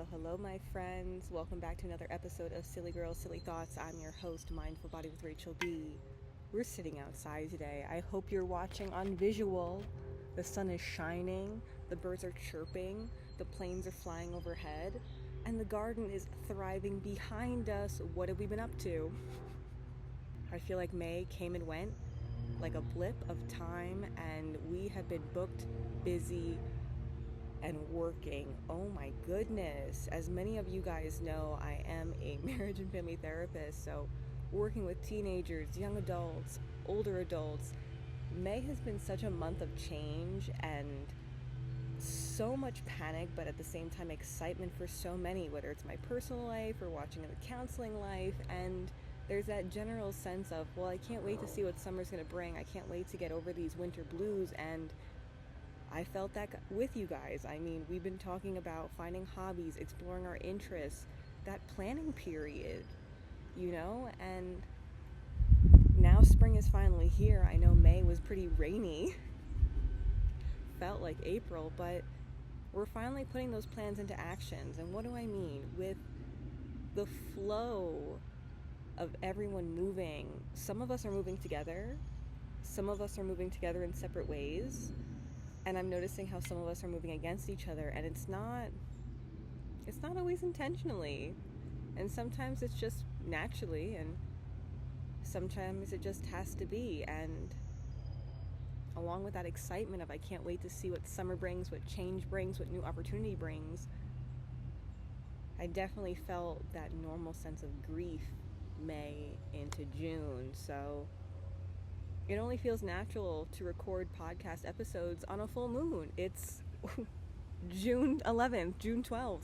Hello, my friends. Welcome back to another episode of Silly Girls, Silly Thoughts. I'm your host, Mindful Body with Rachel B. We're sitting outside today. I hope you're watching on visual. The sun is shining, the birds are chirping, the planes are flying overhead, and the garden is thriving behind us. What have we been up to? I feel like May came and went like a blip of time, and we have been booked, busy, and working. Oh my goodness. As many of you guys know, I am a marriage and family therapist, so working with teenagers, young adults, older adults. May has been such a month of change and so much panic, but at the same time excitement for so many, whether it's my personal life or watching in the counseling life. And there's that general sense of, well, I can't wait to see what summer's going to bring. I can't wait to get over these winter blues. And I felt that with you guys. I mean, we've been talking about finding hobbies, exploring our interests, that planning period, and now spring is finally here. I know May was pretty rainy, felt like April, but we're finally putting those plans into actions. And what do I mean? With the flow of everyone moving, some of us are moving together, some of us are moving together in separate ways. And I'm noticing how some of us are moving against each other, and it's not always intentionally. And sometimes it's just naturally, and sometimes it just has to be. And along with that excitement of I can't wait to see what summer brings, what change brings, what new opportunity brings, I definitely felt that normal sense of grief May into June. So it only feels natural to record podcast episodes on a full moon. It's June 11th, June 12th.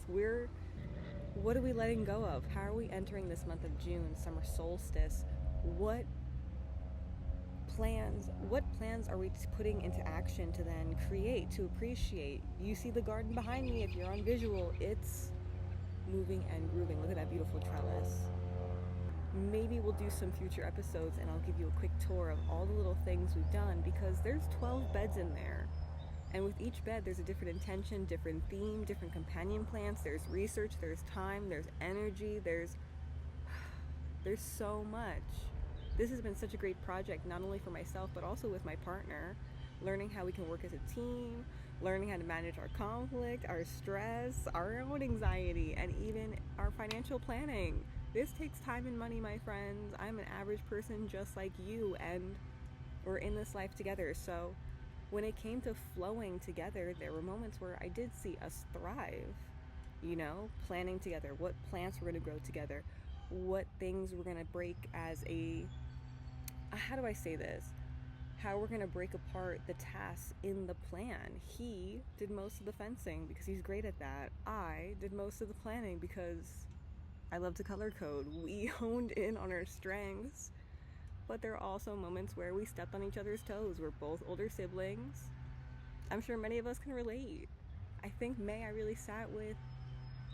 What are we letting go of? How are we entering this month of June, summer solstice? What plans are we putting into action to then create, to appreciate? You see the garden behind me. If you're on visual, it's moving and grooving. Look at that beautiful trellis. Maybe we'll do some future episodes and I'll give you a quick tour of all the little things we've done, because there's 12 beds in there. And with each bed, there's a different intention, different theme, different companion plants. There's research, there's time, there's energy, there's so much. This has been such a great project, not only for myself, but also with my partner. Learning how we can work as a team, learning how to manage our conflict, our stress, our own anxiety, and even our financial planning. This takes time and money, my friends. I'm an average person just like you, and we're in this life together. So when it came to flowing together, there were moments where I did see us thrive, planning together, what plants we're going to grow together, what things we're going to break as how do I say this? How we're going to break apart the tasks in the plan. He did most of the fencing because he's great at that. I did most of the planning because I love to color code. We honed in on our strengths, but there are also moments where we stepped on each other's toes. We're both older siblings. I'm sure many of us can relate. I think May I really sat with,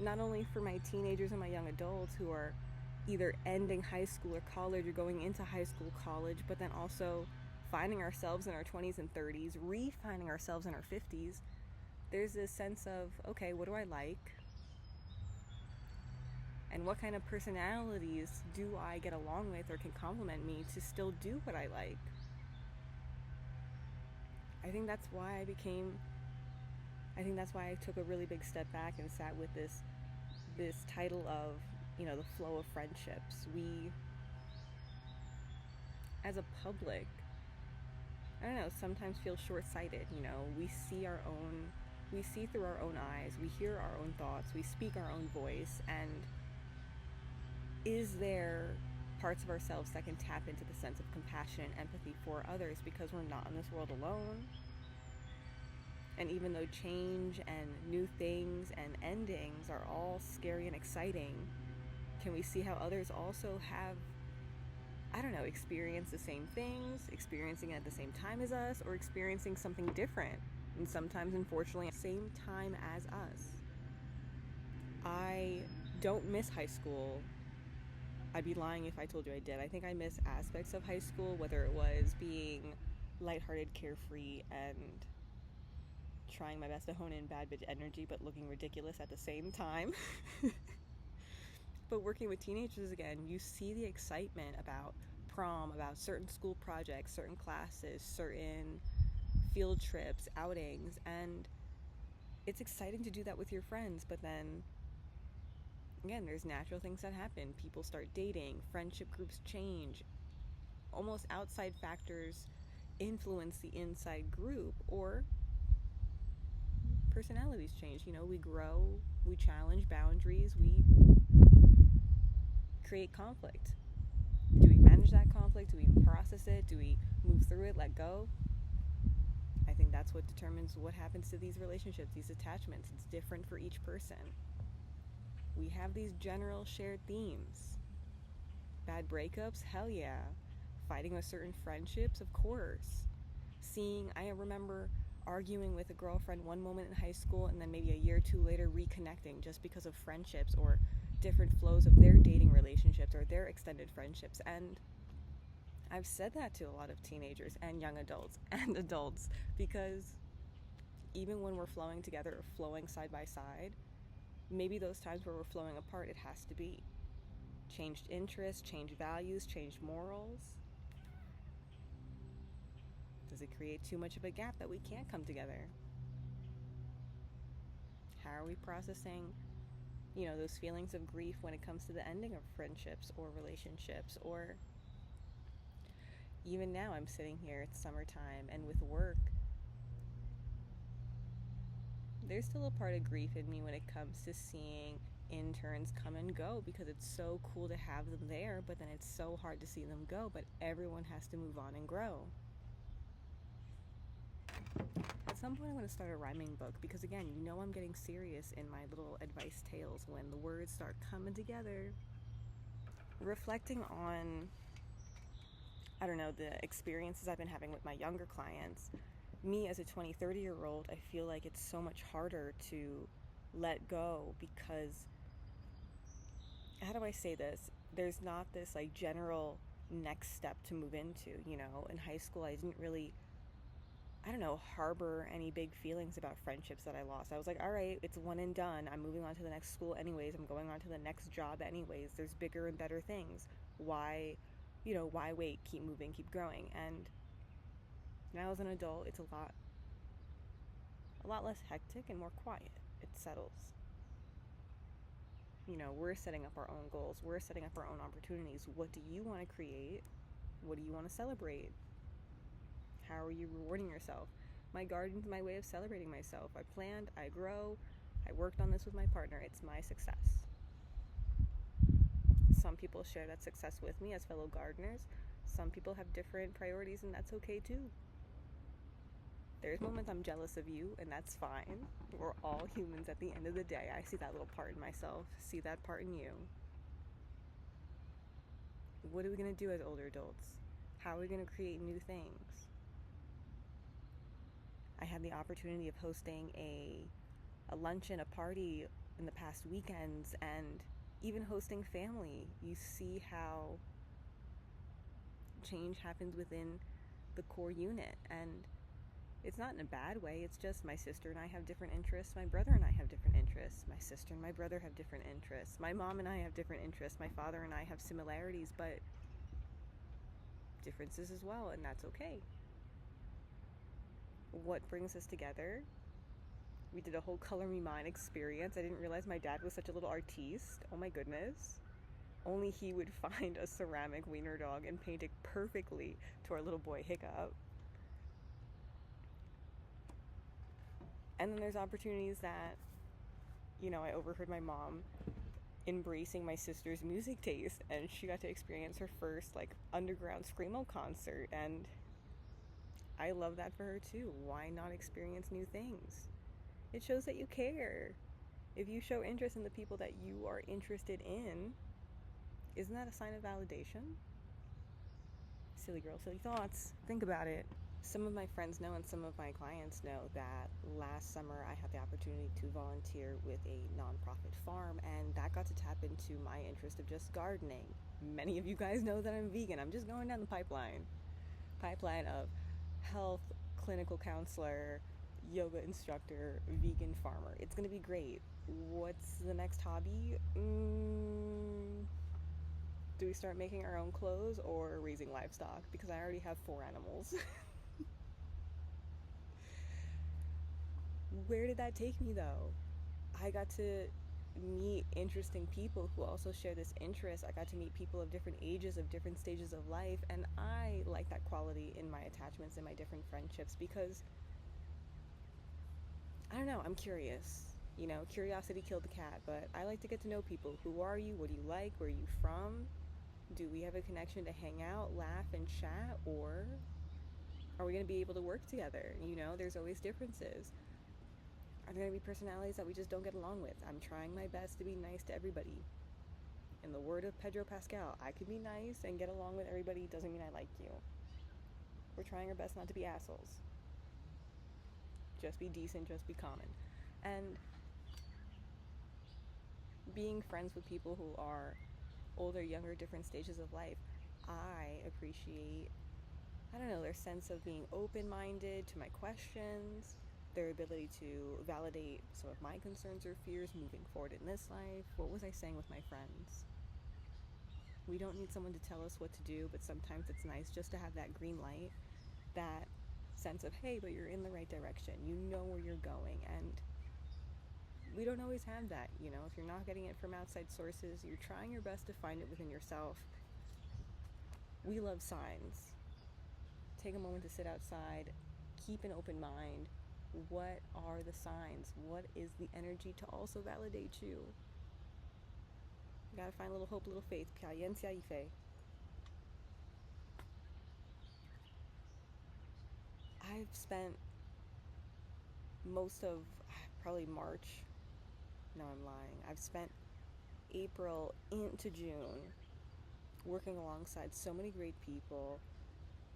not only for my teenagers and my young adults who are either ending high school or college or going into high school, college, but then also finding ourselves in our 20s and 30s, re-finding ourselves in our 50s. There's this sense of, okay, what do I like? And what kind of personalities do I get along with or can complement me to still do what I like? I think that's why I took a really big step back and sat with this title of, the flow of friendships. We, as a public, I don't know, sometimes feel short-sighted. We see through our own eyes, we hear our own thoughts, we speak our own voice, and is there parts of ourselves that can tap into the sense of compassion and empathy for others, because we're not in this world alone? And even though change and new things and endings are all scary and exciting, can we see how others also have, experienced the same things, experiencing it at the same time as us, or experiencing something different, and sometimes, unfortunately, at the same time as us? I don't miss high school. I'd be lying if I told you I did. I think I miss aspects of high school, whether it was being lighthearted, carefree, and trying my best to hone in bad bitch energy, but looking ridiculous at the same time. But working with teenagers again, you see the excitement about prom, about certain school projects, certain classes, certain field trips, outings, and it's exciting to do that with your friends. But then again, there's natural things that happen. People start dating, friendship groups change, almost outside factors influence the inside group, or personalities change. We grow, we challenge boundaries, we create conflict. Do we manage that conflict? Do we process it? Do we move through it, let go? I think that's what determines what happens to these relationships, these attachments. It's different for each person. We have these general shared themes. Bad breakups? Hell yeah. Fighting with certain friendships? Of course. I remember arguing with a girlfriend one moment in high school and then maybe a year or two later reconnecting just because of friendships or different flows of their dating relationships or their extended friendships. And I've said that to a lot of teenagers and young adults and adults, because even when we're flowing together or flowing side by side, maybe those times where we're flowing apart, it has to be changed interests, changed values, changed morals. Does it create too much of a gap that we can't come together? How are we processing, those feelings of grief when it comes to the ending of friendships or relationships? Or even now, I'm sitting here, it's summertime, and with work, there's still a part of grief in me when it comes to seeing interns come and go, because it's so cool to have them there, but then it's so hard to see them go. But everyone has to move on and grow. At some point I'm going to start a rhyming book, because again, I'm getting serious in my little advice tales when the words start coming together. Reflecting on, the experiences I've been having with my younger clients, me as a 30-year-old, I feel like it's so much harder to let go, because, how do I say this? There's not this general next step to move into. In high school I didn't really harbor any big feelings about friendships that I lost. I was like, all right, it's one and done. I'm moving on to the next school anyways. I'm going on to the next job anyways. There's bigger and better things. Why wait? Keep moving, keep growing. And now as an adult, it's a lot less hectic and more quiet. It settles. We're setting up our own goals. We're setting up our own opportunities. What do you want to create? What do you want to celebrate? How are you rewarding yourself? My garden's my way of celebrating myself. I planned, I grow, I worked on this with my partner. It's my success. Some people share that success with me as fellow gardeners. Some people have different priorities, and that's okay too. There's moments I'm jealous of you, and that's fine. We're all humans at the end of the day. I see that little part in myself, see that part in you. What are we going to do as older adults? How are we going to create new things? I had the opportunity of hosting a luncheon, a party in the past weekends, and even hosting family. You see how change happens within the core unit, and it's not in a bad way. It's just my sister and I have different interests. My brother and I have different interests. My sister and my brother have different interests. My mom and I have different interests. My father and I have similarities, but differences as well, and that's okay. What brings us together? We did a whole Color Me Mine experience. I didn't realize my dad was such a little artiste. Oh my goodness. Only he would find a ceramic wiener dog and paint it perfectly to our little boy Hiccup. And then there's opportunities that, I overheard my mom embracing my sister's music taste, and she got to experience her first underground screamo concert, and I love that for her too. Why not experience new things? It shows that you care. If you show interest in the people that you are interested in, isn't that a sign of validation? Silly girl, silly thoughts. Think about it. Some of my friends know and some of my clients know that last summer I had the opportunity to volunteer with a nonprofit farm, and that got to tap into my interest of just gardening. Many of you guys know that I'm vegan. I'm just going down the pipeline of health, clinical counselor, yoga instructor, vegan farmer. It's gonna be great. What's the next hobby? Do we start making our own clothes or raising livestock? Because I already have 4 animals. Where did that take me though? I got to meet interesting people who also share this interest. I got to meet people of different ages, of different stages of life, and I like that quality in my attachments and my different friendships because I don't know, I'm curious. You know, curiosity killed the cat, but I like to get to know people. Who are you? What do you like? Where are you from? Do we have a connection to hang out, laugh, and chat? Or are we going to be able to work together? You know, there's always differences. Are there going to be personalities that we just don't get along with? I'm trying my best to be nice to everybody. In the word of Pedro Pascal, I can be nice and get along with everybody doesn't mean I like you. We're trying our best not to be assholes. Just be decent, just be common. And being friends with people who are older, younger, different stages of life, I appreciate, I don't know, their sense of being open-minded to my questions, their ability to validate some of my concerns or fears moving forward in this life. What was I saying with my friends? We don't need someone to tell us what to do, but sometimes it's nice just to have that green light, that sense of, hey, but you're in the right direction. You know where you're going. And we don't always have that, you know. If you're not getting it from outside sources, you're trying your best to find it within yourself. We love signs. Take a moment to sit outside, keep an open mind. What are the signs? What is the energy to also validate you? You gotta find a little hope, a little faith. Piayencia y fe. I've spent most of probably March, no, I'm lying. I've spent April into June working alongside so many great people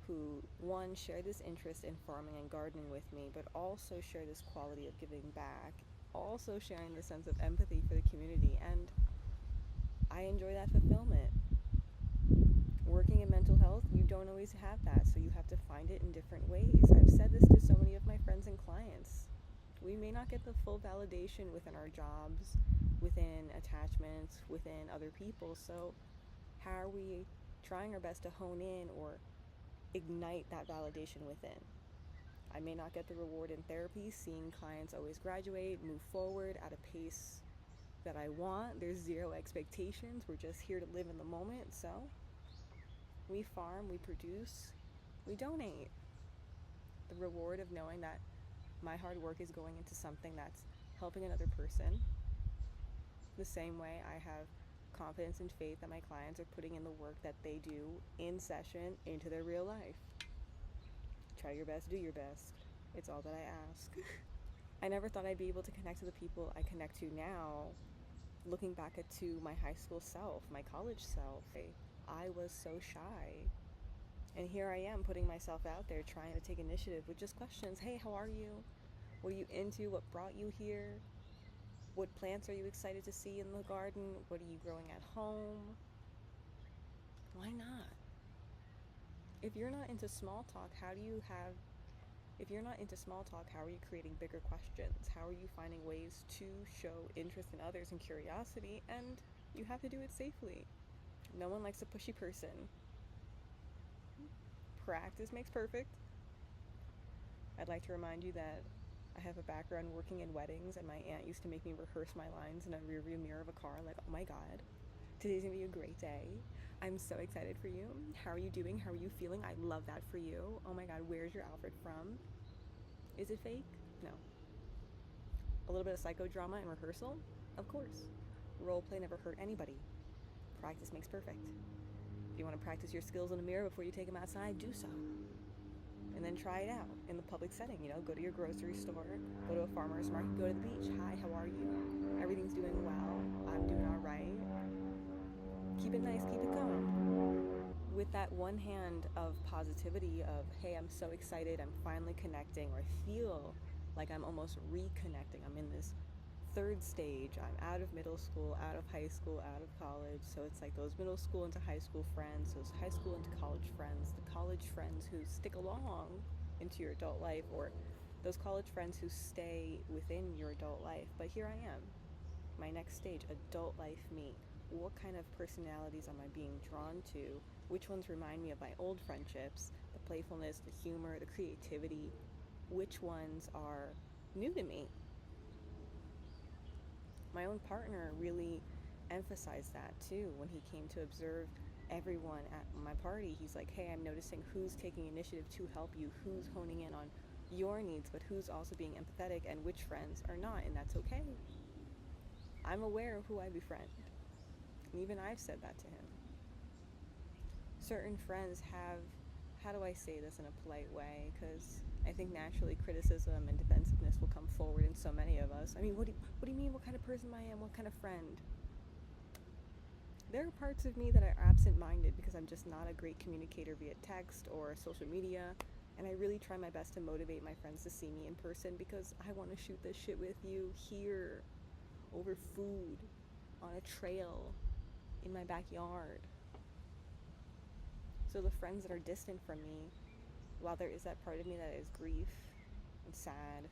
who, one, share this interest in farming and gardening with me, but also share this quality of giving back, also sharing the sense of empathy for the community, and I enjoy that fulfillment. Working in mental health, you don't always have that, so you have to find it in different ways. I've said this to so many of my friends and clients. We may not get the full validation within our jobs, within attachments, within other people, so how are we trying our best to hone in or ignite that validation within? I may not get the reward in therapy, seeing clients always graduate, move forward at a pace that I want. There's zero expectations. We're just here to live in the moment, so we farm, we produce, we donate. The reward of knowing that my hard work is going into something that's helping another person. The same way I have confidence and faith that my clients are putting in the work that they do in session into their real life. Try your best, do your best. It's all that I ask. I never thought I'd be able to connect to the people I connect to now, looking back to my high school self, my college self. I was so shy. And here I am putting myself out there, trying to take initiative with just questions. Hey, how are you? What are you into? What brought you here? What plants are you excited to see in the garden? What are you growing at home? Why not? If you're not into small talk, if you're not into small talk, how are you creating bigger questions? How are you finding ways to show interest in others and curiosity? And you have to do it safely. No one likes a pushy person. Practice makes perfect. I'd like to remind you that I have a background working in weddings, and my aunt used to make me rehearse my lines in a rearview mirror of a car, like, oh my god, today's gonna be a great day. I'm so excited for you. How are you doing? How are you feeling? I love that for you. Oh my god, where's your outfit from? Is it fake? No. A little bit of psychodrama in rehearsal? Of course. Role play never hurt anybody. Practice makes perfect. If you want to practice your skills in a mirror before you take them outside, do so. And then try it out in the public setting. You know, go to your grocery store, go to a farmer's market, go to the beach. Hi, how are you? Everything's doing well. I'm doing all right. Keep it nice, keep it calm. With that one hand of positivity of, hey, I'm so excited, I'm finally connecting, or I feel like I'm almost reconnecting. I'm in this third stage. I'm out of middle school, out of high school, out of college. So it's like those middle school into high school friends, those high school into college friends, the college friends who stick along into your adult life, or those college friends who stay within your adult life. But here I am, my next stage, adult life me. What kind of personalities am I being drawn to? Which ones remind me of my old friendships? The playfulness, the humor, the creativity. Which ones are new to me? My own partner really emphasized that too when he came to observe everyone at my party. He's like, hey, I'm noticing who's taking initiative to help you, who's honing in on your needs, but who's also being empathetic, and which friends are not, and that's okay. I'm aware of who I befriend, and even I've said that to him. Certain friends have, how do I say this in a polite way, because I think naturally criticism and defensiveness will come forward in so many of us. I mean, what do you mean, what kind of person I am, what kind of friend? There are parts of me that are absent-minded because I'm just not a great communicator via text or social media, and I really try my best to motivate my friends to see me in person because I want to shoot this shit with you here, over food, on a trail, in my backyard. So the friends that are distant from me, while there is that part of me that is grief and sad,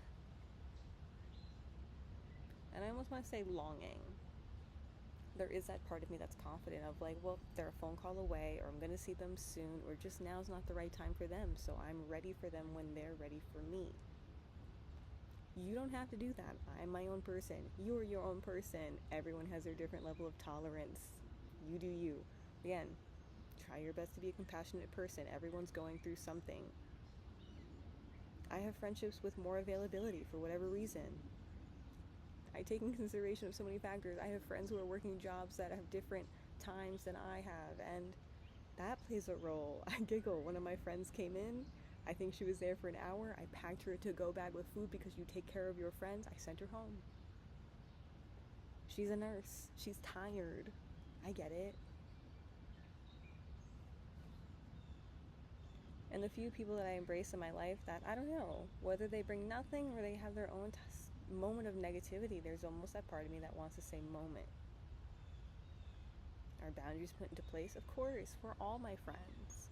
and I almost want to say longing, there is that part of me that's confident of like, well, they're a phone call away, or I'm going to see them soon, or just now's not the right time for them, so I'm ready for them when they're ready for me. You don't have to do that. I'm my own person. You're your own person. Everyone has their different level of tolerance. You do you. Again, try your best to be a compassionate person. Everyone's going through something. I have friendships with more availability for whatever reason. I take in consideration of so many factors. I have friends who are working jobs that have different times than I have, and that plays a role. I giggle. One of my friends came in. I think she was there for an hour. I packed her a to-go bag with food because you take care of your friends. I sent her home. She's a nurse. She's tired. I get it. And the few people that I embrace in my life that, I don't know, whether they bring nothing or they have their own moment of negativity, there's almost that part of me that wants to say moment. Are boundaries put into place? Of course, for all my friends.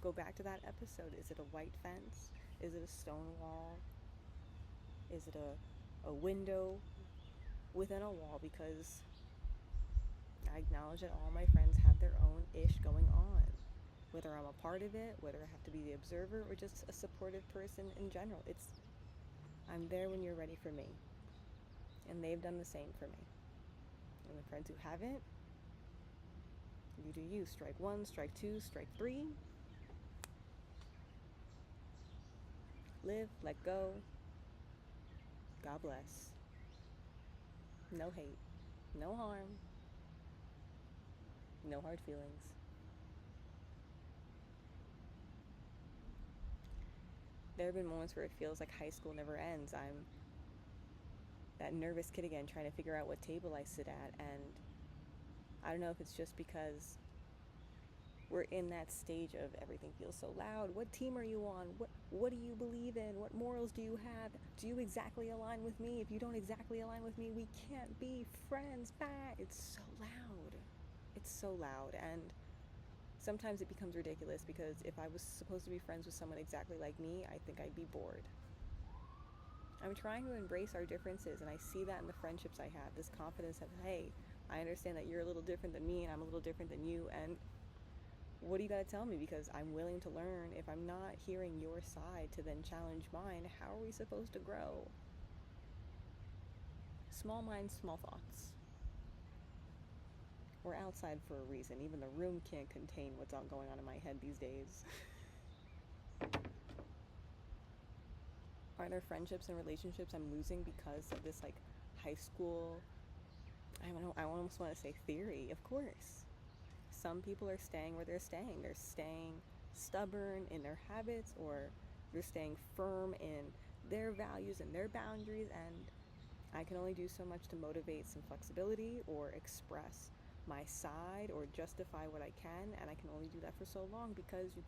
Go back to that episode. Is it a white fence? Is it a stone wall? Is it a window within a wall? Because I acknowledge that all my friends have their own ish going on. Whether I'm a part of it, whether I have to be the observer, or just a supportive person in general. I'm there when you're ready for me. And they've done the same for me. And the friends who haven't, you do you. Strike one, strike two, strike three. Live, let go. God bless. No hate, no harm, no hard feelings. There have been moments where it feels like high school never ends. I'm that nervous kid again trying to figure out what table I sit at, and I don't know if it's just because we're in that stage of everything feels so loud. What team are you on? What do you believe in? What morals do you have? Do you exactly align with me? If you don't exactly align with me, we can't be friends. Bah! It's so loud. It's so loud, and sometimes it becomes ridiculous because if I was supposed to be friends with someone exactly like me, I think I'd be bored. I'm trying to embrace our differences, and I see that in the friendships I have. This confidence that, hey, I understand that you're a little different than me and I'm a little different than you, and what do you gotta tell me? Because I'm willing to learn. If I'm not hearing your side to then challenge mine, how are we supposed to grow? Small minds, small thoughts. We're outside for a reason. Even the room can't contain what's all going on in my head these days. Are there friendships and relationships I'm losing because of this like high school, I almost want to say theory? Of course. Some people are staying where they're staying. They're staying stubborn in their habits, or they're staying firm in their values and their boundaries, and I can only do so much to motivate some flexibility or express my side or justify what I can, and I can only do that for so long because you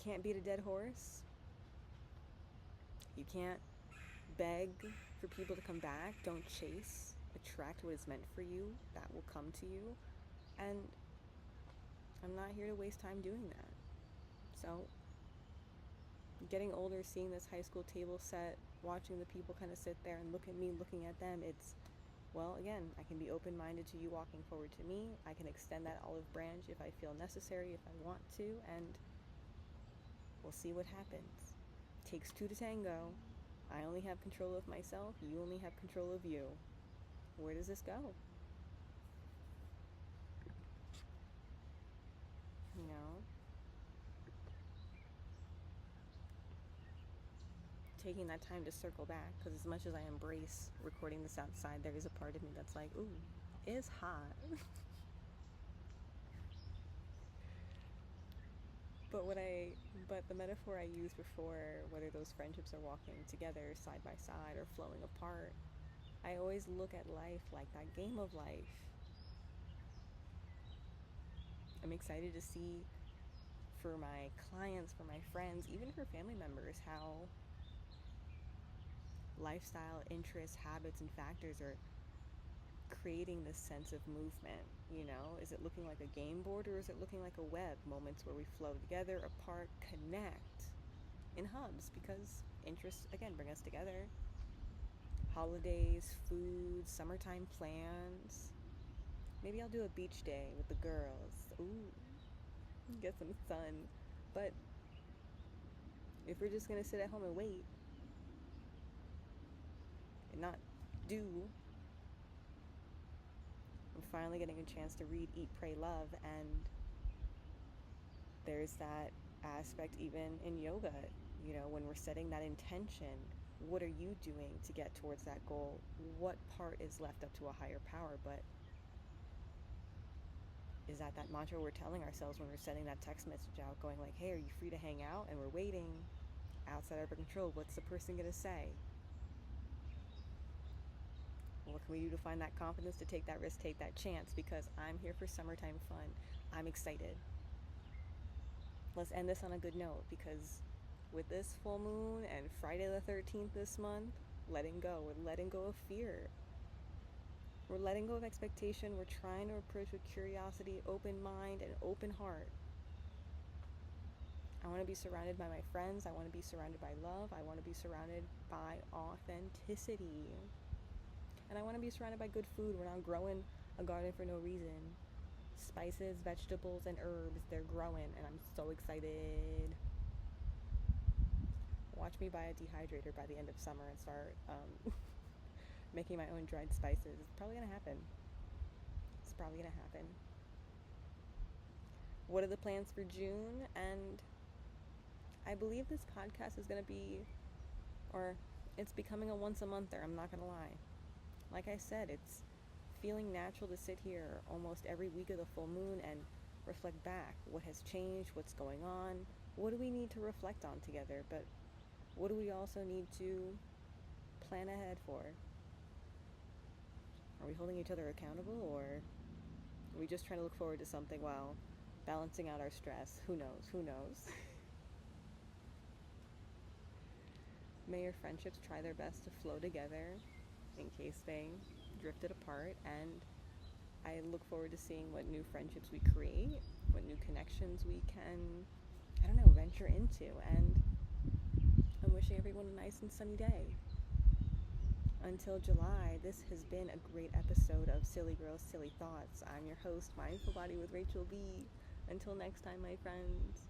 can't beat a dead horse. You can't beg for people to come back. Don't chase. Attract what is meant for you. That will come to you. And I'm not here to waste time doing that. So Getting older, seeing this high school table set, watching the people kind of sit there and look at me, looking at them, it's, well, again, I can be open-minded to you walking forward to me. I can extend that olive branch if I feel necessary, if I want to, and we'll see what happens. Takes two to tango. I only have control of myself. You only have control of you. Where does this go? You know? Taking that time to circle back, because as much as I embrace recording this outside, there is a part of me that's like, ooh, it's hot. But the metaphor I used before, whether those friendships are walking together side by side or flowing apart, I always look at life like that game of life. I'm excited to see for my clients, for my friends, even for family members, how lifestyle, interests, habits, and factors are creating this sense of movement. You know, is it looking like a game board, or is it looking like a web? Moments where we flow together, apart, connect in hubs, because interests, again, bring us together. Holidays, food, summertime plans. Maybe I'll do a beach day with the girls. Ooh, get some sun. But if we're just gonna sit at home and wait and not do, I'm finally getting a chance to read Eat, Pray, Love, and there's that aspect even in yoga. You know, when we're setting that intention, what are you doing to get towards that goal? What part is left up to a higher power? But is that mantra we're telling ourselves when we're sending that text message out, going like, hey, are you free to hang out? And we're waiting, outside of our control. What's the person gonna say? What can we do to find that confidence to take that risk, take that chance? Because I'm here for summertime fun. I'm excited. Let's end this on a good note, because with this full moon and Friday the 13th this month, letting go. We're letting go of fear. We're letting go of expectation. We're trying to approach with curiosity, open mind, and open heart. I want to be surrounded by my friends. I want to be surrounded by love. I want to be surrounded by authenticity. And I want to be surrounded by good food. We're not growing a garden for no reason. Spices, vegetables, and herbs, they're growing, and I'm so excited. Watch me buy a dehydrator by the end of summer and start making my own dried spices. It's probably gonna happen. What are the plans for June? And I believe this podcast is gonna be, or it's becoming a once a monther, I'm not gonna lie. Like I said, it's feeling natural to sit here almost every week of the full moon and reflect back. What has changed? What's going on? What do we need to reflect on together? But what do we also need to plan ahead for? Are we holding each other accountable, or are we just trying to look forward to something while balancing out our stress? Who knows? May your friendships try their best to flow together in case they drifted apart, and I look forward to seeing what new friendships we create, what new connections we can, venture into, and I'm wishing everyone a nice and sunny day. Until July, this has been a great episode of Silly Girls, Silly Thoughts. I'm your host, Mindful Body with Rachel B. Until next time, my friends.